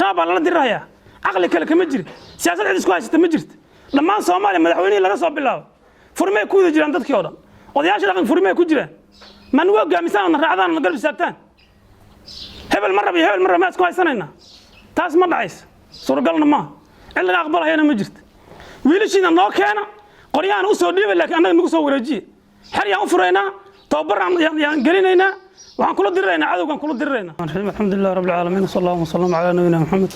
شباب الله درايا عقلي كلا كمجري سياسة عدس كويس تمجرت لما صومالي مدحوني لا صوب بالله فرمي كود جيران ددكي ودان odayaasha dhaqan furmay ku jiraan man waa gaamisan raacdaan qalbi saabtaan hebel marra ma isku haysanayna taas ma dhacays suuragalna ma illa aqbalahayna ma jirto wiilashina noo keena qoryaan u soo dhiibay laakiin anaga nagu soo wareejiye xariyaan u furayna tababaraan yaan gelinayna waxaan kula dirayna cadawgan kula dirayna alxamdulillah rabbil alamin sallallahu wasallam ala nabiyina muhammad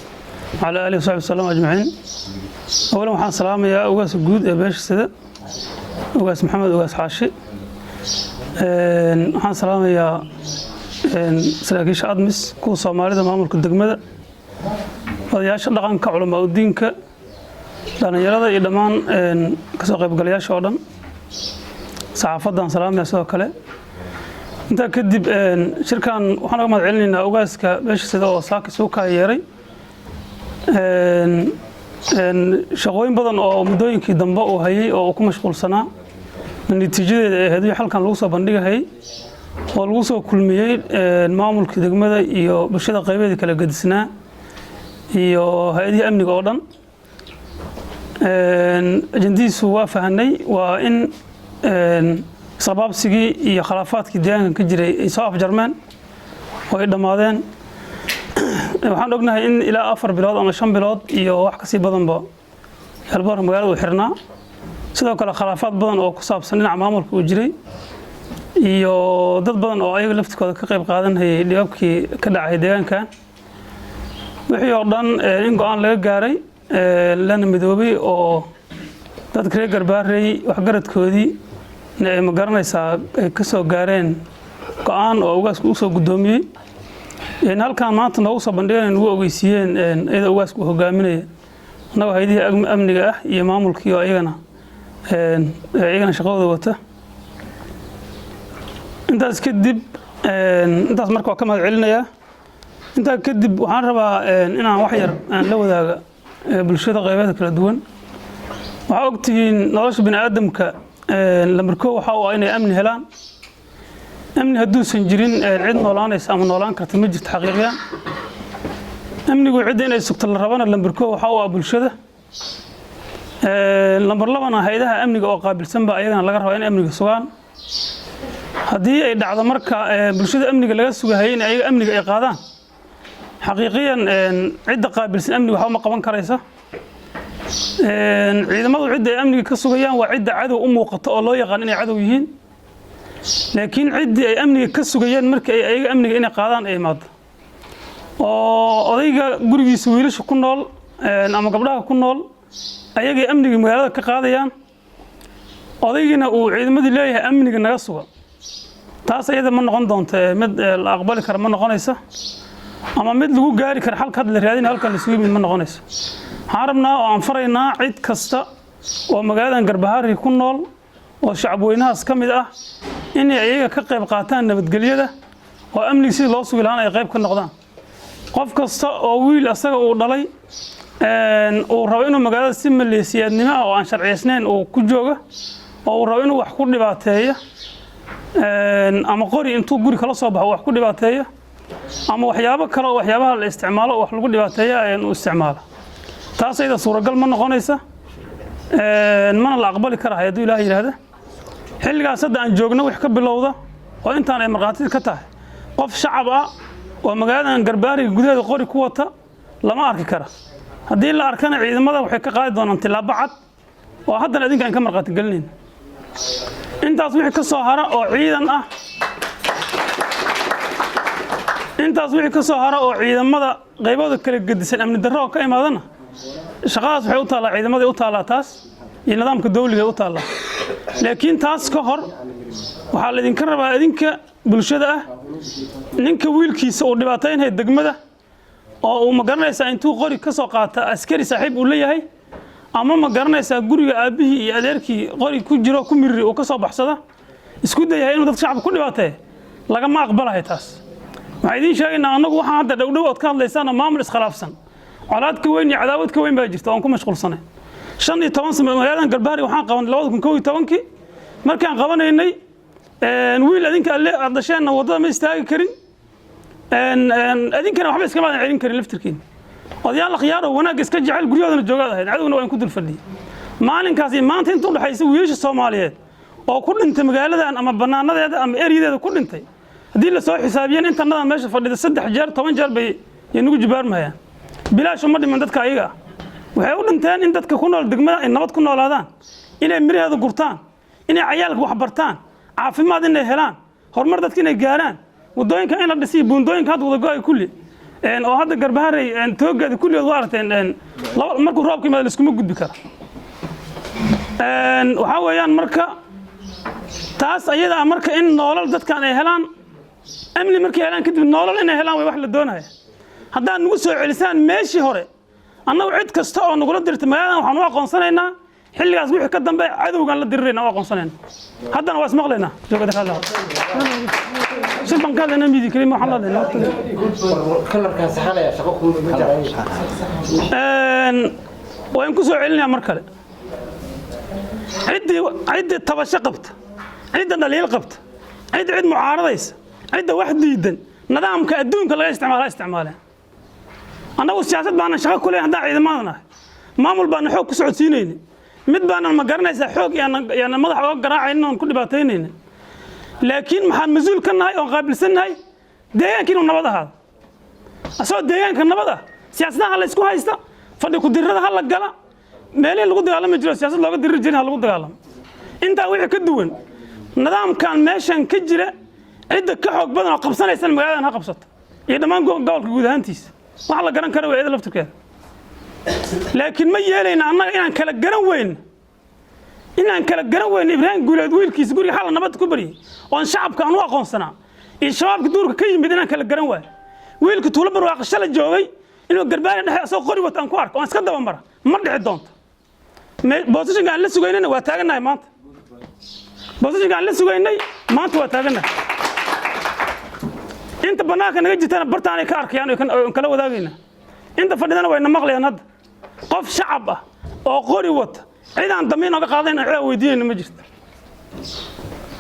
ala alihi wa sahbihi sallam ajma'in awlan waxaan salaamayaa ugaas guud ee beeshada ugaas maxamed ugaas xaashi waxaan salaamayaa saraakiisha admis kuwa Soomaalida maamulka degmada odayaasha dhaqanka culamo diinka dhalinyarada iyo dhammaan ka soo qaybgalayaasha oo dhan saxaafadan salaamayaa sidoo kale inta kadib shirkan waxaan uga mahad celinaynaa ugaaska beeshada oo saaka soo ka yeeray shaqooyin badan oo muddooyinkii dambe uu hayay oo ku mashquulsanaa natiijadeeda ee hadii halkan lagu soo bandhigay oo lagu soo kulmiyay maamulka degmada iyo bulshada qaybadeeda kala gadisnaa iyo hay'adaha amniga oo dhan ajandiisu waa fahanay waa in sababsigii iyo khilaafaadkii deegaanka ka jiray ay soo afjarmeen oo ay dhamaadeen waxaan ognahay in ilaa 4 bilood ama 5 bilood iyo wax ka sii badanba halbar magaalada u xirnaa sidoo kale khilaafaad badan oo ku saabsan dhinaca maamulka uu jiray iyo dad badan oo ayaga laftikooda ka qayb qaadanayay dhibabkii ka dhacay deegaanka wixii oo dhan in go'aan laga gaaray lana midoobay oo dadka reer Garbaarey wax garadkoodii ma garanaysaa ay ka soo gaareen go'aan oo ugaasku u soo gudoomiyay in halkan maanta noogu soo bandhigeen ugu ogeysiiyeen iyada ugaasku hogaaminaya annaga hay'adaha amniga ah iyo maamulkii oo iyagana shaqadooda wata intaas kadib intaas marka waa ka mahad celinayaa intaa kadib waxaan rabaa inaan wax yar aan la wadaaga bulshada qaybaha kala duwan waxa ogtihiin nolosha bini'aadamka lamarkoo waxa uu inay amni helaan amni haduusan jirin cid noolaanaysa ama noolaan karta ma jirto xaqiiqiyan amnigu cid inay sugto la rabana lamarkoo waxa uu bulshada lambar 2 hay'adaha amniga oo qaabilsan ba ayagana laga rabaa in amniga sugaan hadii ay dhacdo marka bulshada amniga laga sugahay in ayaga amniga ay qaadaan xaqiiqiyan cid qaabilsan amniga waxa ma qaban karaysa ciidamadu cid ay amniga ka sugayaan waa cid cadow u muuqato oo loo yaqaan inay cadow yihiin laakiin cid ay amniga ka sugayaan marka ay ayaga amniga inay qaadaan ay maado oo odayga gurigiisa wiilasha ku nool ama gabdhaha ku nool ayaga amniga magaalada ka qaadayaan odaygina uu ciidamadii leeyahay amniga naga suga taas ayada ma noqon doonto mid la aqbali karo ma noqonaysa ama mid lagu gaari karo halka la raadin halka la suumin ma noqonayso waxaan rabnaa oo aan faraynaa cid kasta oo magaaladan Garbaharey ku nool oo shacab weynahaas ka mid ah in ay ayaga ka qayb qaataan nabadgelyada oo amniga si loo sugi lahaan ay qayb ka noqdaan qof kasta oo wiil asaga uu dhalay oo rabo inuu magaalada si maleesiyaadnimo oo aan sharciyeysnayn oo ku jooga oo rabo inuu wax ku dhibaateeyo ama qori intuu guri kala soo baxo wax ku dhibaateeyo ama waxyaabo kale oo waxyaabaha la isticmaalo wax lagu dhibaateeyo ayuu isticmaalo taas ayda suuragal ma noqonaysa mana la aqbali karo haddii Ilaahay yiraahdo xilligaas hadda aan joogno wax ka bilowda oo intaan ay marqaatid ka tahay qof shacab ah oo magaaladan Garbaarey gudaheeda qori ku wata lama arki karo haddii la arkana ciidamada waxay ka qaadi doonaan tilaabo cad oo haddana idinka ka marqaati galneen intaas wixii ka soo hara oo ciidan ah intaas wixii ka soo hara oo ciidamada qaybooda kala gedisan amni darro ka imaadana shaqadaas waxay u taalaa ciidamadii u taalaa taas iyo nidaamka dawliga u taalaa laakiin taas ka hor waxa la idin ka rabaa idinka bulshada ah ninka wiilkiisa uu dhibaateynay degmada oo uu ma garanaysaa intuu qori ka soo qaata askari saaxiib uu leeyahay ama ma garanaysaa guriga aabihii iyo adeerkii qori ku jiro ku mirri oo ka soo baxsada isku dayahay inuu dad shacab ku dhibaateeyo laga ma aqbalahay taas waxay idin sheegaynaa anagu waxaan hadda dhowdhow oo ka hadlaysana maamul iskhilaafsan colaad ka weyn iyo cadaawad ka weyn baa jirta oo ku mashquulsanay 15 sano magaaladan Garbaarey waxaan qaban 2012 markaan qabanaynay wiil adinka alle ardasheen wadada ma istaagi karin adinkana waxba iska maadan celin karin laftirkiin odayaal la khiyaaro wanaag iska jecel guryahoodana joogaad ahayd cadowna waa in ku dul fadhiyay maalinkaasi maanta inta u dhaxaysa wiilasha Soomaaliyeed oo ku dhintay magaaladan ama banaanadeeda ama eriyadeeda ku dhintay hadii la soo xisaabiyeen intanadan meesha fadhida 3 jeer 10 jeer bay inagu jibaarmayaan bilaash uma dhiman dadka ayaga waxay u dhinteen in dadka ku nool degmada ay nabad ku noolaadaan inay miraheeda gurtaan inay cayaalka wax bartaan caafimaad inay helaan horumar dadka inay gaaraan wadooyinka in la dhisiyo buundooyinka hadda wada go'ay kulli oo hadda garbaharay toogeeda kulli wada aragteen markuu roobka yimaado iskuma gudbi kara waxa weeyaan marka taas ayada marka in nolol dadkan ay helaan amni markay helaan kadib nolol inay helaan way wax la doonayo haddaan nagu soo celisaan meeshii hore annagu cid kasta oo nagula dirtay magaaladan waxaan u aqoonsanaynaa xilligaas wixii ka dambe cadowgan la dirirayna u aqoonsanaynaa haddana waa ismaqlaynaa joogada kala شوف من قال أنا ميدي كريم محمد كلر كان سحالة يا شباب وين كسر علنا مركلة عدة تباشا قبت عدة دليل قبت عدة معارضة عدة واحد جدا نظام كأدون كلا استعماله أنا والسياسة بأنا شغال كلها هذا إذا ما أنا ما مول بأنا حوك 9 سنين مد بأنا المقارنة إذا حوك يعني مضح وقراء إنهم كل باتينين لكن محل مزول كنا هاي وقابل سن هاي ديان كينو نبضة هذا أسود ديان كنا نبضة سياسنا هلا يسكو هايستا فدي كدير هذا هلا قلا مالي اللي قد قال مجلس سياسة اللي قد الرجال هلا قد قال أنت ويا كدوين نظام كان ماشان كجرة عدة كحوك بدنا قبصنا يسلم مقالة أنا قبصت إذا ما نقول قولك جود هانتيس ما حلا قرن كانوا إذا لفتك كذا لكن ما يلينا أنا يعني كلا قرن وين إن كلا جنوين إبراهيم قولاد ويلكيس قولي حالا نبات كبري وأن شعب كانوا أقون سنة الشباب كدور كي بدنا كلا جنوين ويلك طول برواق الشلة جوي إنه قربان ده سو قري وتنكوارك وأنا سكت دمبرة مرة عدونت بوسش قال لسه جاينا واتاجنا مات بوسش قال لسه جاينا مات واتاجنا أنت بناك أنا جيت أنا برتاني كارك يعني كلا وذاقينا أنت فردنا وين مغلي أنا قف شعبه أو قري وت عيدان ضمين وقا قادين عاودين ما جرت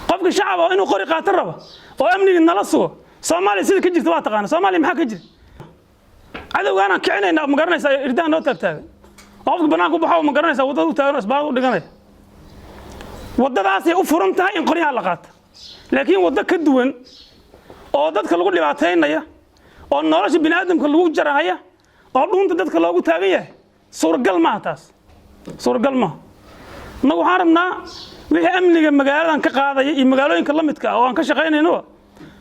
قفك الشعب انه قري قاتربه وامني نلا سو Soomaali sida ka jirto waa taqaan Soomaali maxaa ka jira cadawgana kicinayna ma garanaysa irdaan noo taagtaagan qofka banaanka baxo ma garanaysa wadada u taagan asbaab u dhiganay wadadaas ay u furan tahay in qoryaha la qaato laakiin wada ka duwan oo dadka lagu dhibaateynaya oo nolosha bini'aadamka lagu jarahaya oo dhunta dadka loogu taagan yahay suuragal ma taas suuragal ma nagu xarabna wixii amniga magaaladan ka qaadaya iyo magaalooyinka la midka oo aan ka shaqeynayno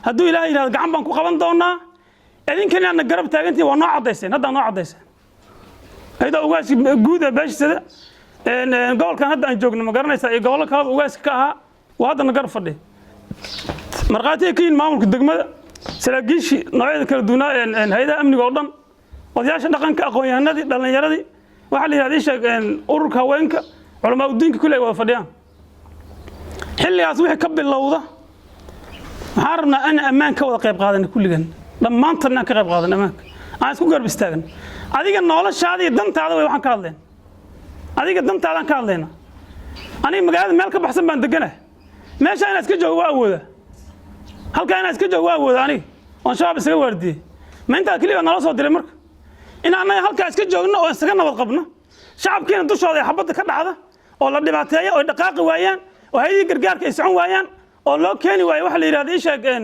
hadduu ilaahay yiraahdo gacan baan ku qaban doonaa idinkana aan garab taagantii waa noo cadeyseen hadda noo cadeyseen ayda ugaas guud baashada gobolkan hadda aan joogno ma garanaysa ee gobolka kale ugaas ka ahaa waa hadda nagar fadhi marqaati ka in maamulka degmada salaagiishi noocyada kala duwanaa hay'adaha amniga oo dhan odayaasha dhaqanka aqoon-yahanadii dhalinyaradii waxa la yiraahdaa sheegeen ururka haweenka culamaa u diinka kulay wada fadhiyaan xilligaas wixii ka bilowda waxaan rabnaa in ammaan ka wada qayb qaadano kulligan dhammaantoodna ka qayb qaadano ammaanka aan isku garab istaagan adiga noloshaada iyo dantaada way waxaan ka hadleen adiga dantaadaan ka hadlayna aniga magaalada meel ka baxsan baan deganahay meesha inaan iska joogo waa awooda halkaa inaan iska joogo waa awooda aniga oon shabaab isaga waardiyey ma intaa keliya nala soo diray marka in annaga halkaa iska joogno oo isaga nabad qabno shacabkiina dushooda ay xabadda ka dhacda oo la dhibaateeyo oo dhaqaaqi waayaan oo hay'adii gargaarka ay socon waayaan oo loo keeni waayo waxa la yiraahdo sheegeen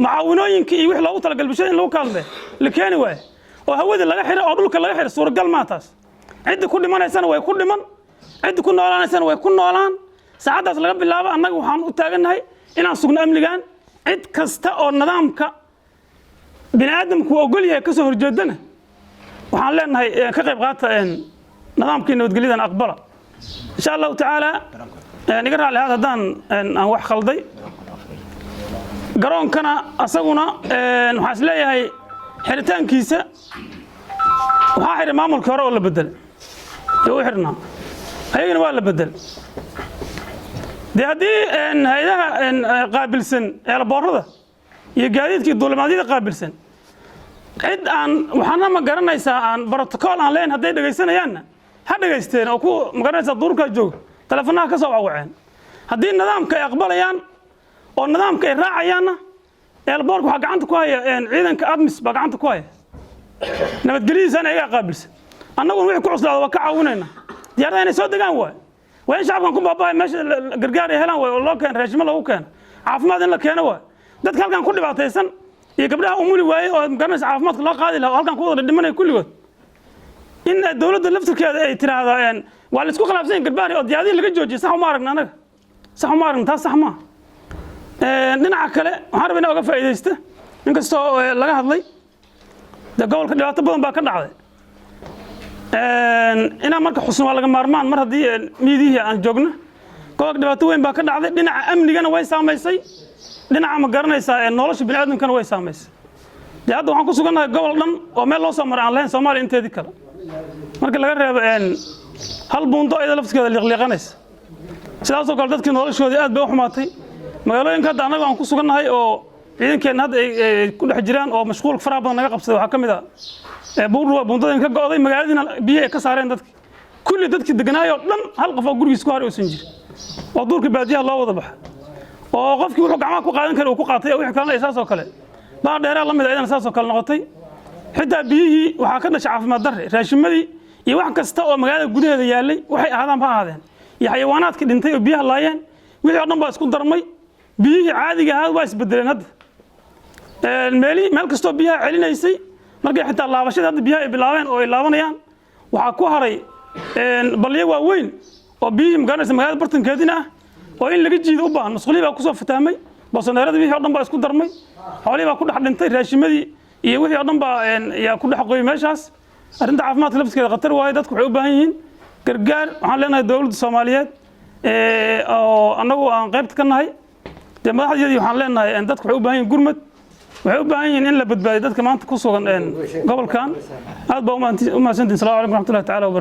macaawinooyinka iyo wix loogu talagalay bulshada in lagu kaalme la keeni waayo oo hawada laga xiro oo dhulka laga xiro suuragal ma taas cid ku dhimanaysana way ku dhiman cid ku noolaanaysana way ku noolaan saacadaas laga bilaabo annaga waxaan u taaganahay inaan sugno amnigan cid kasta oo nidaamka bini'aadamku ogol yahay ka soo horjeedana waxaan leenahay ka qayb qaata nidaamkii nabadgelyadan aqbala insha Allah ta'ala niga raali hadaan aan wax khalday garoonkana asaguna waxa isleeyahay xiritaankiisa waxa xiray maamulka hore oo la bedel iyo xirna ayagana waa la bedel hadii hay'adaha qaabilsan eelboorada iyo gaadiidkii duulimaadyada qaabilsan cid aan waxaana ma garanaysaa aan protocol aan leen haday dhageysanayaan ha dhageysteen oo ku ma garanaysaa duurka jooga telefonaha ka soo waceen hadii nidaamka ay aqbalayaan oo nidaamka ay raacayaan eelboorka waxa gacanta ku haya ciidanka admis ba gacanta ku haya nabadgelyadiisa ayaga qaabilsan annaguna wixii ku cuslaada waa ka caawinayna diyaaradaha inay soo degaan waay waa in shacabkan ku baaba'ay meesha gargaar ay helaan waay oo loo keeno raashimo loogu keeno caafimaad in la keeno waay dadka halkan ku dhibaataysan iyo gabdhaha umuli waayey oo garanaysa caafimaadka loo qaadi lahaa oo halkan ku wada dhimanaya kulligood in dowladda laftirkeeda ay tiraahdo waa la isku khilaafsan yahay garbaari oo diyaaradihi laga joojiyay sax uma aragna anaga sax uma aragna taas sax maaha dhinaca kale waxaan rabaa inaa uga faa'iidaysta inkastoo laga hadlay dee gobolka dhibaato badan baa ka dhacday inaan marka xusno waa laga maarmaan mar haddii miidihii aan joogno gobolka dhibaato weyn baa ka dhacday dhinaca amnigana way saamaysay dhinaca ma garanaysaa nolosha bini'aadamkana way saamaysay dee hadda waxaan ku sugannahay gobol dhan oo meel loo soo maray aan lahayn soomaaliya inteedii kale marka laga reebo hal buundo ayada laftirkeeda liiqliiqanaysa sidaasoo kale dadkii noloshoodii aad bay u xumaatay magaalooyinka hadda annaga aan ku sugannahay oo ciidankeenna hadda ay ku dhex jiraan oo mashquulka faraha badan naga qabsaday waxaa ka mid ah buurruwa buundadeen ka go'day magaaladiina biyo ay ka saareen dadki kulli dadkii deganaayoo dhan hal qof oo gurigiis ku haray uusan jirin oo duurka baadiyaha loo wada baxay oo qofkii wuxuu gacmaha ku qaadan kara uu ku qaatay oo wixii kalena ay saasoo kale baa dheeraa la mid ayadana saasoo kale noqotay xitaa biyihii waxaa ka dhashay caafimaad darre raashimadii iyo wax kasta oo magaalada gudaheeda yaallay waxay ahaadaan ha ahaadeen iyo xayawaanaadkii dhintay oo biyaha laayeen wixii oo dhan baa isku darmay biyihii caadiga ahaa waa isbedeleen hadda meel kastoo biyaha celinaysay markay xitaa laabashada hadda biyaha ay bilaabeen oo ay laabanayaan waxaa ku haray balyo waaweyn oo biyihii magaranaysa magaalada bartankeedina ah oo in laga jiido u baahan masquulihii baa kusoo fatahmay boosaneeradii wixii oo dhan baa isku darmay xoolihii baa ku dhex dhintay raashimadii iyo wixii oo dhan baa yaa ku dhex qoyay meeshaas arrinta caafimaadka laftirkeeda khatar waaye dadku waxay u baahan yihiin gargaar waxaan leenahay dowladda soomaaliyeed oo annagu aan qaybta ka nahay dee madaxdeedii waxaan leenahay dadku waxay u baahan yihiin gurmad waxay u baahan yihiin in la badbaadiyo dadka maanta ku sugan gobolkan aad baa u mahadsantihin salamu calaykum raxmatullahi taala